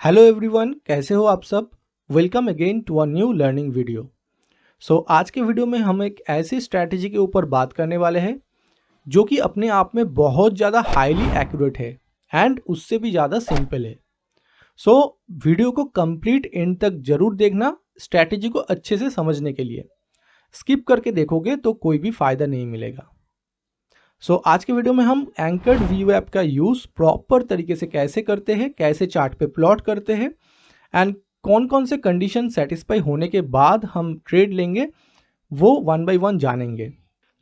Hello everyone, कैसे हो आप सब। Welcome again to a new learning video. आज के वीडियो में हम एक ऐसी स्ट्रैटेजी के ऊपर बात करने वाले हैं जो कि अपने आप में बहुत ज़्यादा हाईली एक्यूरेट है एंड उससे भी ज़्यादा सिंपल है। वीडियो को कंप्लीट एंड तक जरूर देखना स्ट्रैटेजी को अच्छे से समझने के लिए। स्किप करके देखोगे तो कोई भी फ़ायदा नहीं मिलेगा। आज के वीडियो में हम एंकर्ड व्यू ऐप का यूज़ प्रॉपर तरीके से कैसे करते हैं, कैसे चार्ट पे प्लॉट करते हैं एंड कौन कौन से कंडीशन सेटिस्फाई होने के बाद हम ट्रेड लेंगे वो वन बाय वन जानेंगे।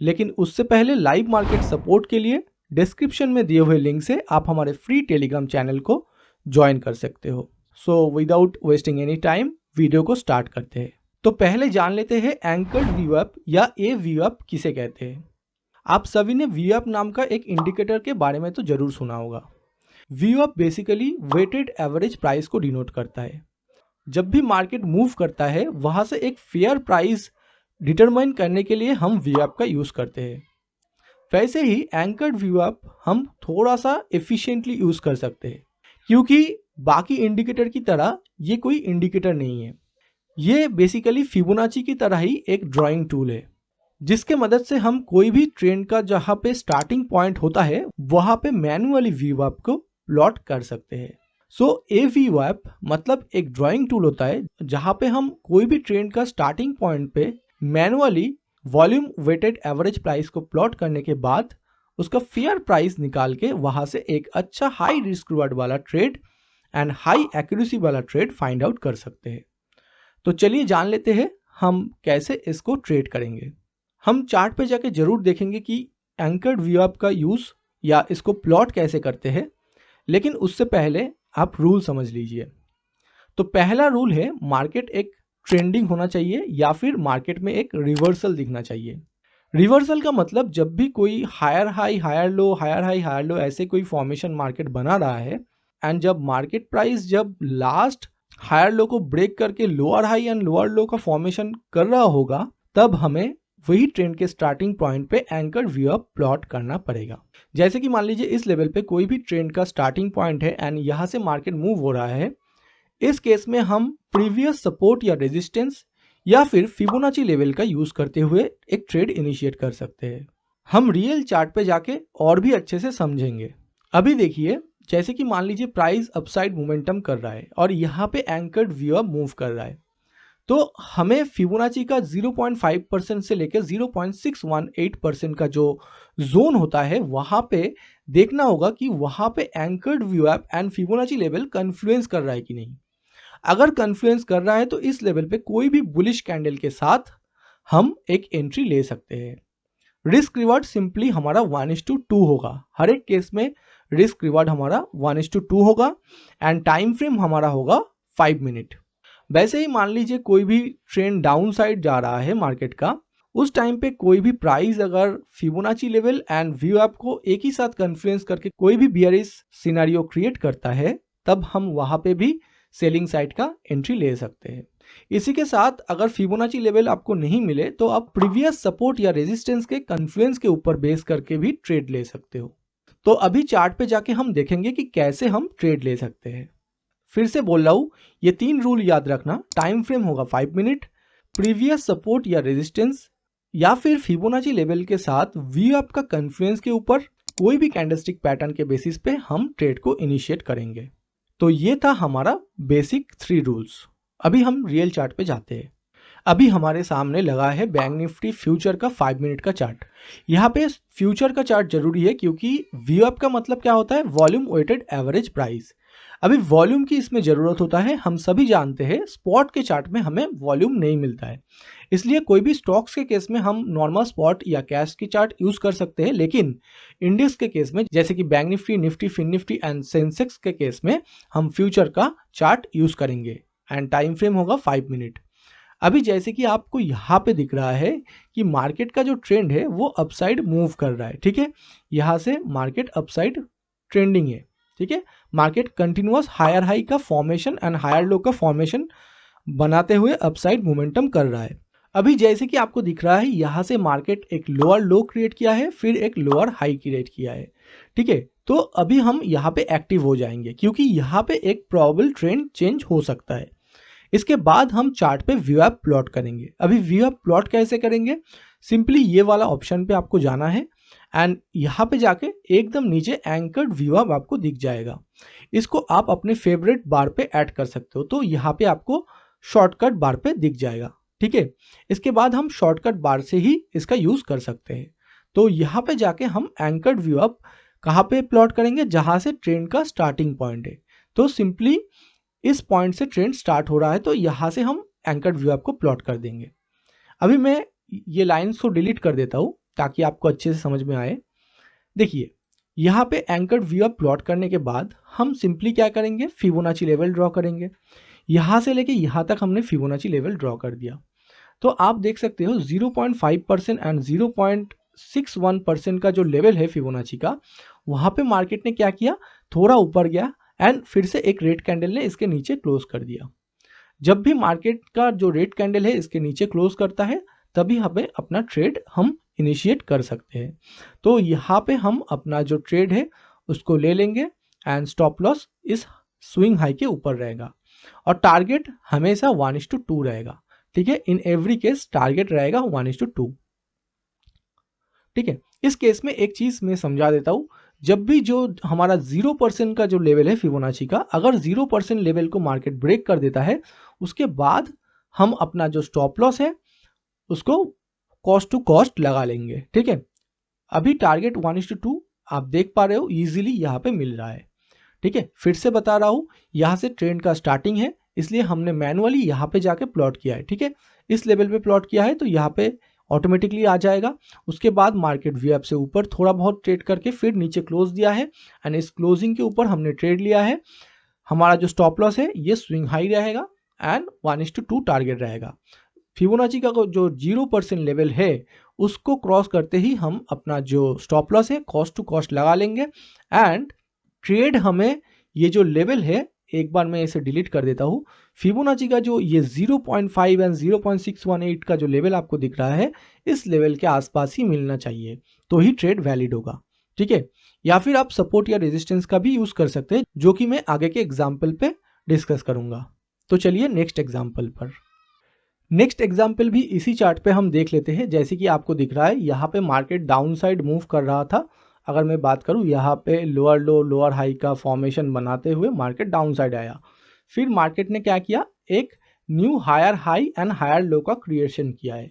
लेकिन उससे पहले लाइव मार्केट सपोर्ट के लिए डिस्क्रिप्शन में दिए हुए लिंक से आप हमारे फ्री टेलीग्राम चैनल को ज्वाइन कर सकते हो। Without wasting any time video को स्टार्ट करते हैं। तो पहले जान लेते हैं एंकर्ड व्यू ऐप या ए व्यू ऐप किसे कहते हैं। आप सभी ने व्यू ऐप नाम का एक इंडिकेटर के बारे में तो जरूर सुना होगा। व्यू ऐप बेसिकली वेटेड एवरेज प्राइस को डिनोट करता है। जब भी मार्केट मूव करता है वहां से एक फेयर प्राइस डिटरमाइन करने के लिए हम व्यू ऐप का यूज करते हैं। वैसे ही एंकर्ड व्यू ऐप हम थोड़ा सा एफिशिएंटली यूज कर सकते हैं, क्योंकि बाकी इंडिकेटर की तरह ये कोई इंडिकेटर नहीं है। ये बेसिकली फिबोनाची की तरह ही एक ड्राइंग टूल है, जिसके मदद से हम कोई भी ट्रेंड का जहां पे स्टार्टिंग पॉइंट होता है वहां पे मैन्युअली व्यू ऐप को प्लॉट कर सकते हैं। ए व्यू ऐप मतलब एक ड्राइंग टूल होता है जहां पे हम कोई भी ट्रेंड का स्टार्टिंग पॉइंट पे manually volume weighted average price को प्लॉट करने के बाद उसका फेयर प्राइस निकाल के वहां से एक अच्छा हाई रिस्क रिवार्ड वाला ट्रेड एंड हाई एक्यूरेसी वाला ट्रेड फाइंड आउट कर सकते हैं। तो चलिए जान लेते हैं हम कैसे इसको ट्रेड करेंगे। हम चार्ट पे जाके जरूर देखेंगे कि एंकर्ड व्यू ऐप का यूज या इसको प्लॉट कैसे करते हैं, लेकिन उससे पहले आप रूल समझ लीजिए। तो पहला रूल है मार्केट एक ट्रेंडिंग होना चाहिए या फिर मार्केट में एक रिवर्सल दिखना चाहिए। रिवर्सल का मतलब जब भी कोई higher high higher low higher high higher low ऐसे कोई फॉर्मेशन मार्केट बना रहा है एंड जब मार्केट प्राइस जब लास्ट हायर लो को ब्रेक करके lower high and lower low का फॉर्मेशन कर रहा होगा, तब हमें वही ट्रेंड के स्टार्टिंग पॉइंट पे एंकर्ड व्यू ऐप प्लॉट करना पड़ेगा। जैसे कि मान लीजिए इस लेवल पे कोई भी ट्रेंड का स्टार्टिंग पॉइंट है एंड यहाँ से मार्केट मूव हो रहा है। इस केस में हम प्रीवियस सपोर्ट या रेजिस्टेंस या फिर फिबोनाची लेवल का यूज करते हुए एक ट्रेड इनिशिएट कर सकते हैं। हम रियल चार्ट पे जाके और भी अच्छे से समझेंगे। अभी देखिए, जैसे कि मान लीजिए प्राइस अपसाइड मोमेंटम कर रहा है और यहाँ पे एंकर्ड व्यू ऐप मूव कर रहा है, तो हमें फिबोनाची का 0.5% से लेकर 0.618% का जो जोन होता है वहां पे देखना होगा कि वहां पे एंकर्ड व्यू app and Fibonacci level confluence कर रहा है कि नहीं। अगर कन्फ्लुएंस कर रहा है तो इस लेवल पे कोई भी बुलिश कैंडल के साथ हम एक एंट्री ले सकते हैं। रिस्क रिवार्ड सिंपली हमारा 1:2 होगा। हर एक केस में रिस्क रिवार्ड हमारा 1:2 होगा एंड टाइम फ्रेम हमारा होगा 5 मिनट। वैसे ही मान लीजिए कोई भी ट्रेंड डाउन साइड जा रहा है मार्केट का, उस टाइम पे कोई भी प्राइस अगर Fibonacci level and view app को एक ही साथ कन्फ्लुएंस करके कोई भी बियरिश सिनेरियो क्रिएट करता है, तब हम वहां पे भी सेलिंग साइड का एंट्री ले सकते हैं। इसी के साथ अगर फिबोनाची लेवल आपको नहीं मिले तो आप प्रीवियस सपोर्ट या रेजिस्टेंस के कन्फ्लुएंस के ऊपर बेस करके भी ट्रेड ले सकते हो। तो अभी चार्ट पे जाके हम देखेंगे कि कैसे हम ट्रेड ले सकते हैं। फिर से बोल रहा हूं, ये 3 रूल याद रखना। टाइम फ्रेम होगा 5 मिनट, प्रीवियस सपोर्ट या रेजिस्टेंस या फिर फिबोनाची लेवल के साथ व्यू ऐप का कन्फ्लुएंस के ऊपर कोई भी कैंडलस्टिक पैटर्न के बेसिस पे हम ट्रेड को इनिशिएट करेंगे। तो ये था हमारा बेसिक 3 रूल्स। अभी हम रियल चार्ट पे जाते हैं। अभी हमारे सामने लगा है बैंक निफ्टी फ्यूचर का 5 मिनट का चार्ट। यहाँ पे फ्यूचर का चार्ट जरूरी है क्योंकि व्यू ऐप का मतलब क्या होता है, वॉल्यूम वेटेड एवरेज प्राइस। अभी वॉल्यूम की इसमें जरूरत होता है। हम सभी जानते हैं स्पॉट के चार्ट में हमें वॉल्यूम नहीं मिलता है, इसलिए कोई भी स्टॉक्स के केस में हम नॉर्मल स्पॉट या कैश की चार्ट यूज कर सकते हैं। लेकिन इंडेक्स के केस में जैसे कि bank Nifty, Nifty, fin Nifty and Sensex के केस में हम फ्यूचर का चार्ट यूज करेंगे एंड टाइम फ्रेम होगा 5 मिनट। अभी जैसे कि आपको यहाँ पे दिख रहा है कि मार्केट का जो ट्रेंड है वो अपसाइड मूव कर रहा है। ठीक है, यहाँ से मार्केट अपसाइड ट्रेंडिंग है। ठीक है, मार्केट कंटिन्यूअस हायर हाई का फॉर्मेशन एंड हायर लो का फॉर्मेशन बनाते हुए अपसाइड मोमेंटम कर रहा है। अभी जैसे कि आपको दिख रहा है यहाँ से मार्केट एक लोअर लो क्रिएट किया है, फिर एक लोअर हाई क्रिएट किया है। ठीक है, तो अभी हम यहाँ पे एक्टिव हो जाएंगे क्योंकि यहाँ पे एक प्रॉबल ट्रेंड चेंज हो सकता है। इसके बाद हम चार्ट पे व्यू ऐप प्लॉट करेंगे। अभी व्यू ऐप प्लॉट कैसे करेंगे? सिंपली ये वाला ऑप्शन पे आपको जाना है एंड यहाँ पे जाके एकदम नीचे एंकर्ड व्यू ऐप आपको दिख जाएगा। इसको आप अपने फेवरेट बार पे ऐड कर सकते हो, तो यहाँ पे आपको शॉर्टकट बार पे दिख जाएगा। ठीक है, इसके बाद हम शॉर्टकट बार से ही इसका यूज कर सकते हैं। तो यहाँ पे जाके हम एंकर्ड व्यू ऐप कहाँ पे प्लॉट करेंगे? जहाँ से ट्रेंड का स्टार्टिंग पॉइंट है। तो सिंपली इस पॉइंट से ट्रेंड स्टार्ट हो रहा है, तो यहाँ से हम एंकर्ड व्यू ऐप को प्लॉट कर देंगे। अभी मैं ये लाइन्स को डिलीट कर देता हूँ ताकि आपको अच्छे से समझ में आए। देखिए, यहाँ पे एंकर्ड व्यू ऐप प्लॉट करने के बाद हम सिंपली क्या करेंगे? फिबोनाची लेवल ड्रॉ करेंगे। यहाँ से लेके यहाँ तक हमने फिबोनाची लेवल ड्रॉ कर दिया। तो आप देख सकते हो 0.5% एंड 0.61% का जो लेवल है फिबोनाची का, वहाँ पे मार्केट ने क्या किया? थोड़ा ऊपर गया एंड फिर से एक रेड कैंडल ने इसके नीचे क्लोज कर दिया। जब भी मार्केट का जो रेड कैंडल है इसके नीचे क्लोज करता है, तभी हमें अपना ट्रेड हम इनिशिएट कर सकते हैं। तो यहाँ पे हम अपना जो ट्रेड है उसको ले लेंगे एंड स्टॉप लॉस इस स्विंग हाई के ऊपर रहेगा और टारगेट हमेशा 1:2 रहेगा। ठीक है, इन एवरी केस टारगेट रहेगा 1:2। ठीक है, इस केस में एक चीज मैं समझा देता हूं। जब भी जो हमारा 0% का जो लेवल है फिबोनाची का, अगर 0% लेवल को मार्केट ब्रेक कर देता है, उसके बाद हम अपना जो स्टॉप लॉस है उसको कॉस्ट टू कॉस्ट लगा लेंगे। ठीक है, अभी टारगेट 1:2 आप देख पा रहे हो इजीली यहाँ पे मिल रहा है। ठीक है, फिर से बता रहा हूँ, यहाँ से ट्रेंड का स्टार्टिंग है, इसलिए हमने मैनुअली यहाँ पे जाके प्लॉट किया है। ठीक है, इस लेवल पे प्लॉट किया है तो यहाँ पे ऑटोमेटिकली आ जाएगा। उसके बाद मार्केट व्यू ऐप से ऊपर थोड़ा बहुत ट्रेड करके फिर नीचे क्लोज दिया है एंड इस क्लोजिंग के ऊपर हमने ट्रेड लिया है। हमारा जो स्टॉप लॉस है ये स्विंग हाई रहेगा एंड 1:2 टारगेट रहेगा। फिबोनाची का जो 0% लेवल है उसको क्रॉस करते ही हम अपना जो स्टॉप लॉस है कॉस्ट टू कॉस्ट लगा लेंगे एंड ट्रेड हमें ये जो लेवल है, एक बार मैं इसे डिलीट कर देता हूँ, फिबोनाची का जो ये 0.5 एंड 0.618 का जो लेवल आपको दिख रहा है, इस लेवल के आसपास ही मिलना चाहिए, तो ही ट्रेड वैलिड होगा। ठीक है, या फिर आप सपोर्ट या रेजिस्टेंस का भी यूज कर सकते हैं, जो कि मैं आगे के एग्जाम्पल पे डिस्कस करूंगा। तो चलिए नेक्स्ट एग्जाम्पल पर। नेक्स्ट एग्जाम्पल भी इसी चार्ट पे हम देख लेते हैं। जैसे कि आपको दिख रहा है यहाँ पे मार्केट डाउन साइड मूव कर रहा था। अगर मैं बात करूँ, यहाँ पे लोअर लो लोअर हाई का फॉर्मेशन बनाते हुए मार्केट डाउन साइड आया। फिर मार्केट ने क्या किया? एक new higher high and higher low का क्रिएशन किया है।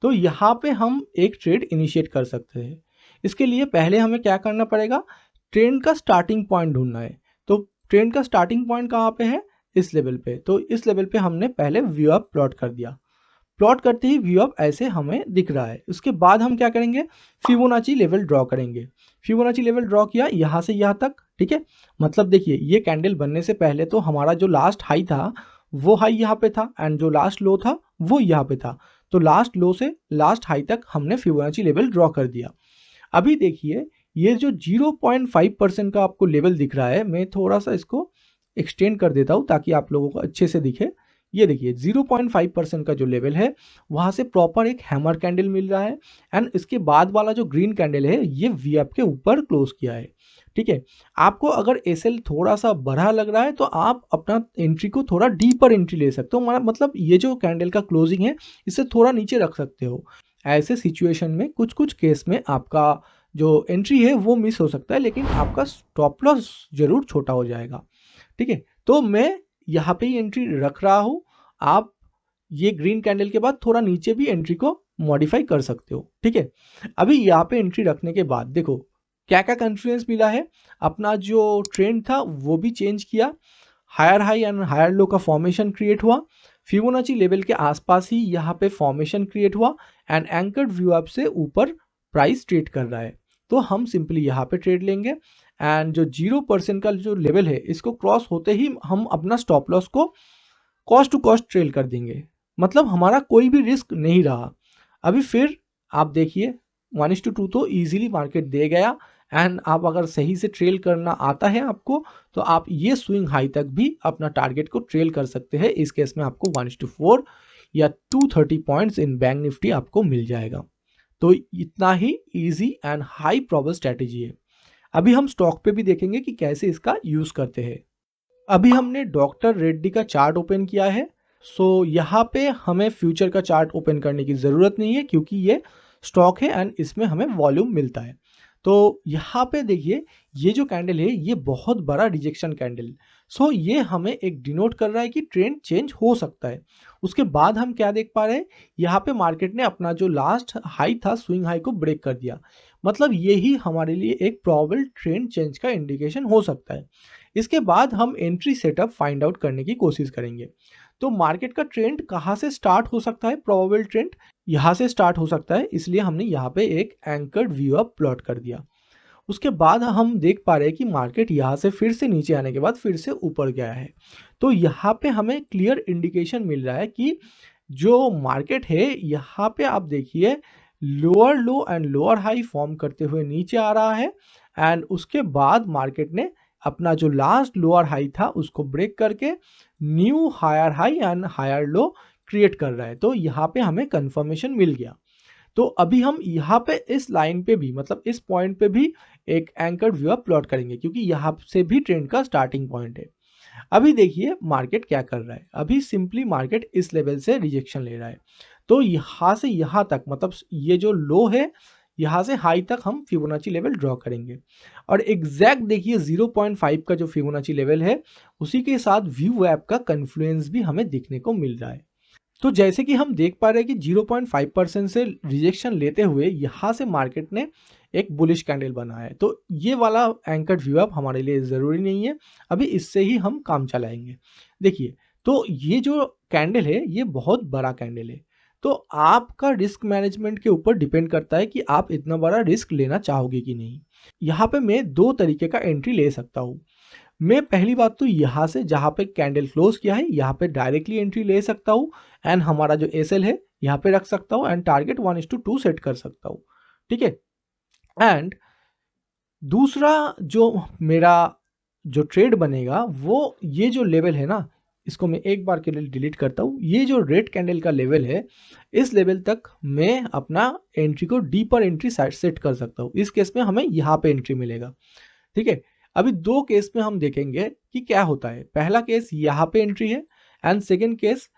तो यहाँ पे हम एक ट्रेड इनिशिएट कर सकते हैं। इसके लिए पहले हमें क्या करना पड़ेगा? ट्रेंड का स्टार्टिंग पॉइंट ढूंढना है। तो ट्रेंड का स्टार्टिंग पॉइंट कहाँ पे है? इस लेवल पे। तो इस लेवल पे हमने पहले व्यू अप प्लॉट कर दिया। प्लॉट करते ही व्यू अप ऐसे हमें दिख रहा है। उसके बाद हम क्या करेंगे? फिबोनाची लेवल ड्रॉ करेंगे। फिबोनाची लेवल ड्रॉ किया यहाँ से यहाँ तक। ठीक है, मतलब देखिए ये कैंडल बनने से पहले तो हमारा जो लास्ट हाई था वो हाई यहाँ पे था एंड जो लास्ट लो था वो यहाँ पे था। तो लास्ट लो से लास्ट हाई तक हमने फिबोनाची लेवल ड्रॉ कर दिया। अभी देखिए ये जो 0.5% का आपको लेवल दिख रहा है, मैं थोड़ा सा इसको एक्सटेंड कर देता हूँ ताकि आप लोगों को अच्छे से दिखे। ये देखिए 0.5% का जो लेवल है वहां से प्रॉपर एक हैमर कैंडल मिल रहा है एंड इसके बाद वाला जो ग्रीन कैंडल है ये वी ऐप के ऊपर क्लोज किया है। ठीक है, आपको अगर एसएल थोड़ा सा बड़ा लग रहा है तो आप अपना एंट्री को थोड़ा डीपर एंट्री ले सकते हो। मतलब ये जो कैंडल का क्लोजिंग है इसे थोड़ा नीचे रख सकते हो। ऐसे सिचुएशन में कुछ कुछ केस में आपका जो एंट्री है वो मिस हो सकता है, लेकिन आपका स्टॉप लॉस जरूर छोटा हो जाएगा। ठीक है, तो मैं यहाँ पे ही एंट्री रख रहा हूँ। आप ये ग्रीन कैंडल के बाद थोड़ा नीचे भी एंट्री को मॉडिफाई कर सकते हो। ठीक है, अभी यहाँ पे एंट्री रखने के बाद देखो क्या क्या कॉन्फ्लुएंस मिला है। अपना जो ट्रेंड था वो भी चेंज किया, higher high and higher low का फॉर्मेशन क्रिएट हुआ, फिबोनाची लेवल के आसपास ही यहाँ पे फॉर्मेशन क्रिएट हुआ एंड एंकर्ड व्यू ऐप से ऊपर प्राइस ट्रेड कर रहा है। तो हम सिंपली यहाँ पे ट्रेड लेंगे एंड जो 0% का जो लेवल है इसको क्रॉस होते ही हम अपना स्टॉप लॉस को कॉस्ट टू कॉस्ट ट्रेल कर देंगे। मतलब हमारा कोई भी रिस्क नहीं रहा। अभी फिर आप देखिए 1:2 तो इजीली मार्केट दे गया एंड आप अगर सही से ट्रेल करना आता है आपको तो आप ये स्विंग हाई तक भी अपना टारगेट को ट्रेल कर सकते हैं। इस केस में आपको 1:4 या 230 पॉइंट्स इन बैंक निफ्टी आपको मिल जाएगा। तो इतना ही easy and high probable strategy है। अभी हम स्टॉक पे भी देखेंगे कि कैसे इसका यूज़ करते हैं। अभी हमने डॉक्टर रेड्डी का चार्ट ओपन किया है। सो यहाँ पे हमें फ्यूचर का चार्ट ओपन करने की ज़रूरत नहीं है क्योंकि ये स्टॉक है एंड इसमें हमें वॉल्यूम मिलता है। तो यहाँ पे देखिए, ये जो कैंडल है ये बहुत बड़ा रिजेक्शन कैंडल। सो ये हमें एक डिनोट कर रहा है कि ट्रेंड चेंज हो सकता है। उसके बाद हम क्या देख पा रहे हैं, यहाँ पे मार्केट ने अपना जो लास्ट हाई था, स्विंग हाई को ब्रेक कर दिया। मतलब यही हमारे लिए एक प्रॉबल ट्रेंड चेंज का इंडिकेशन हो सकता है। इसके बाद हम एंट्री सेटअप फाइंड आउट करने की कोशिश करेंगे। तो मार्केट का ट्रेंड कहाँ से स्टार्ट हो सकता है, प्रोबेबल ट्रेंड यहाँ से स्टार्ट हो सकता है, इसलिए हमने यहाँ पे एक एंकर्ड व्यू अप प्लॉट कर दिया। उसके बाद हम देख पा रहे हैं कि मार्केट यहाँ से फिर से नीचे आने के बाद फिर से ऊपर गया है। तो यहाँ पे हमें क्लियर इंडिकेशन मिल रहा है कि जो मार्केट है यहाँ पे आप देखिए lower low and lower high form करते हुए नीचे आ रहा है एंड उसके बाद मार्केट ने अपना जो लास्ट लोअर हाई था उसको ब्रेक करके new higher high and higher low create कर रहा है। तो यहाँ पे हमें कंफर्मेशन मिल गया। तो अभी हम यहाँ पे इस लाइन पे भी, मतलब इस पॉइंट पे भी एक एंकर्ड व्यू प्लॉट करेंगे क्योंकि यहाँ से भी ट्रेंड का स्टार्टिंग पॉइंट है। अभी देखिए मार्केट क्या कर रहा है। अभी सिंपली मार्केट इस लेवल से रिजेक्शन ले रहा है। तो यहाँ से यहाँ तक, मतलब ये जो लो है यहाँ से हाई तक हम फिबोनाची लेवल ड्रॉ करेंगे और एग्जैक्ट देखिए 0.5 का जो फिबोनाची लेवल है उसी के साथ व्यू ऐप का कन्फ्लुएंस भी हमें देखने को मिल रहा है। तो जैसे कि हम देख पा रहे हैं कि 0.5% से रिजेक्शन लेते हुए यहाँ से मार्केट ने एक बुलिश कैंडल बना है। तो ये वाला एंकर्ड व्यू अप हमारे लिए ज़रूरी नहीं है, अभी इससे ही हम काम चलाएंगे। देखिए, तो ये जो कैंडल है ये बहुत बड़ा कैंडल है। तो आपका रिस्क मैनेजमेंट के ऊपर डिपेंड करता है कि आप इतना बड़ा रिस्क लेना चाहोगे कि नहीं। यहाँ पे मैं दो तरीके का एंट्री ले सकता हूँ। मैं पहली बात तो यहाँ से जहाँ पे कैंडल क्लोज किया है यहाँ पे डायरेक्टली एंट्री ले सकता हूँ एंड हमारा जो एसएल है यहाँ पे रख सकता हूँ एंड टारगेट 1:2 सेट कर सकता हूँ, ठीक है। एंड दूसरा जो मेरा जो ट्रेड बनेगा वो ये जो लेवल है ना, इसको मैं एक बार के लिए डिलीट करता हूँ। ये जो रेड कैंडल का लेवल है इस लेवल तक मैं अपना एंट्री को डीपर एंट्री सेट कर सकता हूँ। इस केस में हमें यहाँ पे एंट्री मिलेगा, ठीक है। अभी दो केस में हम देखेंगे कि क्या होता है। पहला केस यहाँ पे एंट्री है एंड सेकेंड केस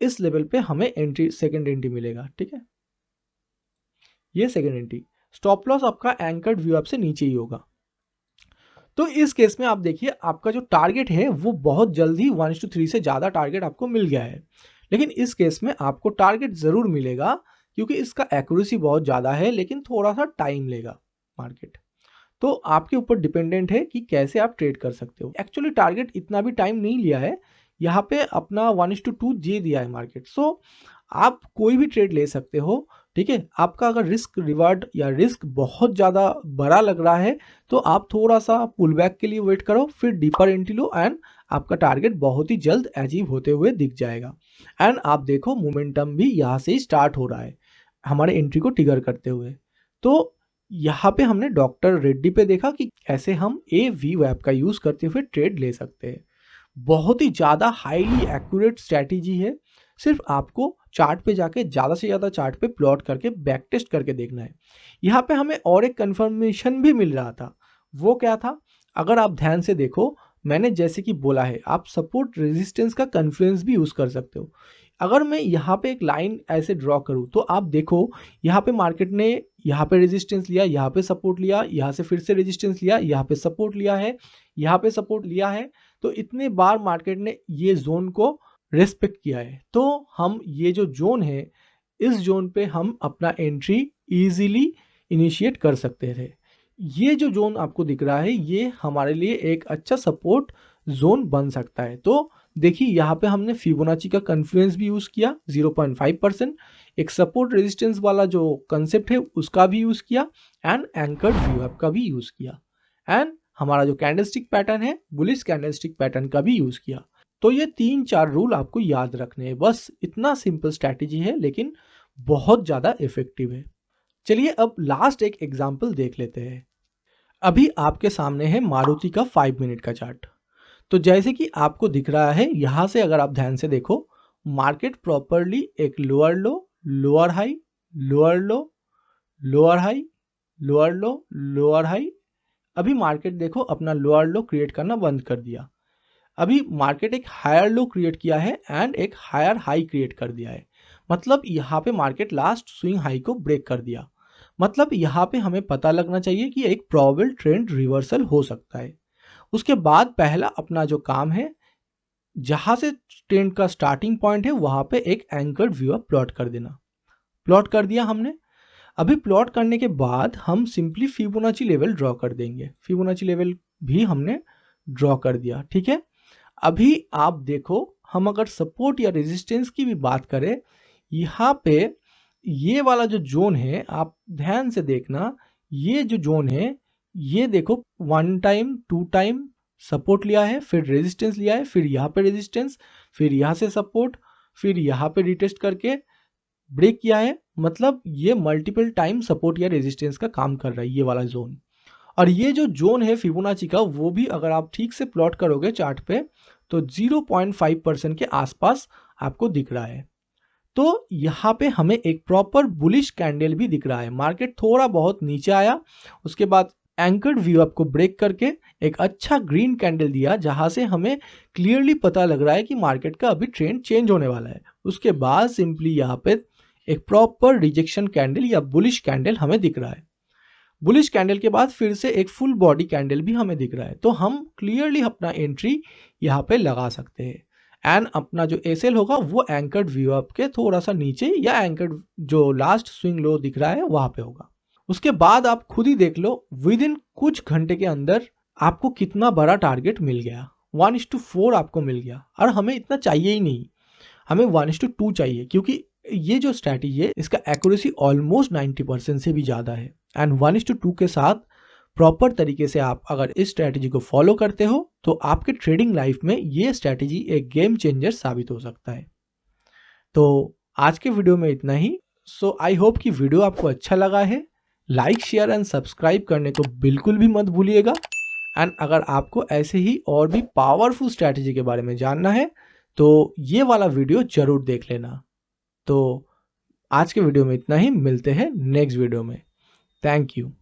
इस लेवल पे हमें एंट्री, सेकेंड एंट्री मिलेगा, ठीक है। ये सेकेंड एंट्री, स्टॉप लॉस आपका एंकर्ड व्यू अप से नीचे ही होगा। तो इस केस में आप देखिए आपका जो टारगेट है वो बहुत जल्दी 1:3 से ज़्यादा टारगेट आपको मिल गया है। लेकिन इस केस में आपको टारगेट ज़रूर मिलेगा क्योंकि इसका एक्यूरेसी बहुत ज़्यादा है, लेकिन थोड़ा सा टाइम लेगा मार्केट। तो आपके ऊपर डिपेंडेंट है कि कैसे आप ट्रेड कर सकते हो। एक्चुअली टारगेट इतना भी टाइम नहीं लिया है, यहाँ पे अपना 1:2 दे दिया है मार्केट। सो आप कोई भी ट्रेड ले सकते हो, ठीक है। आपका अगर रिस्क रिवार्ड या रिस्क बहुत ज़्यादा बड़ा लग रहा है तो आप थोड़ा सा पुल बैक के लिए वेट करो, फिर डीपर एंट्री लो एंड आपका टारगेट बहुत ही जल्द अचीव होते हुए दिख जाएगा। एंड आप देखो मोमेंटम भी यहाँ से ही स्टार्ट हो रहा है हमारे एंट्री को ट्रिगर करते हुए। तो यहाँ पे हमने डॉक्टर रेड्डी पे देखा कि कैसे हम AV ऐप का यूज़ करते हुए ट्रेड ले सकते हैं। बहुत ही ज़्यादा हाईली एक्यूरेट स्ट्रैटेजी है। सिर्फ आपको चार्ट पे जाके ज़्यादा से ज़्यादा चार्ट पे प्लॉट करके बैक टेस्ट करके देखना है। यहाँ पे हमें और एक कंफर्मेशन भी मिल रहा था। वो क्या था, अगर आप ध्यान से देखो, मैंने जैसे कि बोला है आप सपोर्ट रेजिस्टेंस का कन्फ्लुएंस भी यूज़ कर सकते हो। अगर मैं यहाँ पे एक लाइन ऐसे ड्रॉ करूँ तो आप देखो यहाँ पे मार्केट ने यहाँ पे रेजिस्टेंस लिया, यहाँ पे सपोर्ट लिया, यहाँ से फिर से रेजिस्टेंस लिया, यहाँ पे सपोर्ट लिया है, यहाँ पे सपोर्ट लिया है। तो इतने बार मार्केट ने ये जोन को रेस्पेक्ट किया है। तो हम ये जो जोन है इस जोन पे हम अपना एंट्री इजीली इनिशिएट कर सकते थे। ये जो जोन आपको दिख रहा है ये हमारे लिए एक अच्छा सपोर्ट जोन बन सकता है। तो देखिए यहाँ पे हमने फिबोनाची का कन्फ्लुएंस भी यूज़ किया 0.5%, एक सपोर्ट रेजिस्टेंस वाला जो कंसेप्ट है उसका भी यूज़ किया एंड एंकर्ड व्यू अप का भी यूज़ किया एंड हमारा जो कैंडलस्टिक पैटर्न है बुलिश कैंडलस्टिक पैटर्न का भी यूज़ किया। तो ये 3-4 रूल आपको याद रखने हैं। बस इतना सिंपल स्ट्रैटेजी है लेकिन बहुत ज़्यादा इफेक्टिव है। चलिए अब लास्ट एक एग्जाम्पल देख लेते हैं। अभी आपके सामने है मारुति का 5 मिनट का चार्ट। तो जैसे कि आपको दिख रहा है यहाँ से अगर आप ध्यान से देखो मार्केट प्रॉपरली एक लोअर लो, लोअर हाई, लोअर लो, लोअर हाई, लोअर लो, लोअर हाई अभी मार्केट देखो अपना लोअर लो क्रिएट करना बंद कर दिया। अभी मार्केट एक हायर लो क्रिएट किया है एंड एक हायर हाई क्रिएट कर दिया है। मतलब यहाँ पे मार्केट लास्ट स्विंग हाई को ब्रेक कर दिया। मतलब यहाँ पे हमें पता लगना चाहिए कि एक प्रोबेबल ट्रेंड रिवर्सल हो सकता है। उसके बाद पहला अपना जो काम है, जहां से ट्रेंड का स्टार्टिंग पॉइंट है वहां पे एक एंकर्ड व्यू प्लॉट कर देना। प्लॉट कर दिया हमने। अभी प्लॉट करने के बाद हम सिंपली फिबोनाची लेवल ड्रॉ कर देंगे। फिबोनाची लेवल भी हमने ड्रॉ कर दिया, ठीक है। अभी आप देखो, हम अगर सपोर्ट या रेजिस्टेंस की भी बात करें, यहाँ पे ये वाला जो जोन है आप ध्यान से देखना, ये जो जोन है ये देखो 1 टाइम 2 टाइम सपोर्ट लिया है, फिर रेजिस्टेंस लिया है, फिर यहाँ पे रेजिस्टेंस, फिर यहाँ से सपोर्ट, फिर यहाँ पे रिटेस्ट करके ब्रेक किया है। मतलब ये मल्टीपल टाइम सपोर्ट या रेजिस्टेंस का काम कर रहा है ये वाला जोन। और ये जो जोन है फिबोनाची का, वो भी अगर आप ठीक से प्लॉट करोगे चार्ट पे तो 0.5% के आसपास आपको दिख रहा है। तो यहाँ पे हमें एक प्रॉपर बुलिश कैंडल भी दिख रहा है। मार्केट थोड़ा बहुत नीचे आया, उसके बाद एंकर्ड व्यू आपको ब्रेक करके एक अच्छा ग्रीन कैंडल दिया, जहां से हमें क्लियरली पता लग रहा है कि मार्केट का अभी ट्रेंड चेंज होने वाला है। उसके बाद सिंपली यहाँ पे एक प्रॉपर रिजेक्शन कैंडल या बुलिश कैंडल हमें दिख रहा है। बुलिश कैंडल के बाद फिर से एक फुल बॉडी कैंडल भी हमें दिख रहा है। तो हम क्लियरली अपना एंट्री यहाँ पे लगा सकते हैं। एंड अपना जो एसएल होगा वो एंकर्ड व्यू अप के थोड़ा सा नीचे या एंकर्ड जो लास्ट स्विंग लो दिख रहा है वहां पे होगा। उसके बाद आप खुद ही देख लो, विद इन कुछ घंटे के अंदर आपको कितना बड़ा टारगेट मिल गया। 1:4 आपको मिल गया। और हमें इतना चाहिए ही नहीं, हमें 1:2 चाहिए, क्योंकि ये जो स्ट्रैटेजी है इसका एक्यूरेसी ऑलमोस्ट 90% से भी ज़्यादा है। एंड 1:2 के साथ प्रॉपर तरीके से आप अगर इस स्ट्रैटेजी को फॉलो करते हो तो आपके ट्रेडिंग लाइफ में ये स्ट्रैटेजी एक गेम चेंजर साबित हो सकता है। तो आज के वीडियो में इतना ही। सो आई होप कि वीडियो आपको अच्छा लगा है। लाइक शेयर एंड सब्सक्राइब करने को बिल्कुल भी मत भूलिएगा। एंड अगर आपको ऐसे ही और भी पावरफुल स्ट्रैटेजी के बारे में जानना है तो ये वाला वीडियो जरूर देख लेना। तो आज के वीडियो में इतना ही, मिलते हैं नेक्स्ट वीडियो में। Thank you.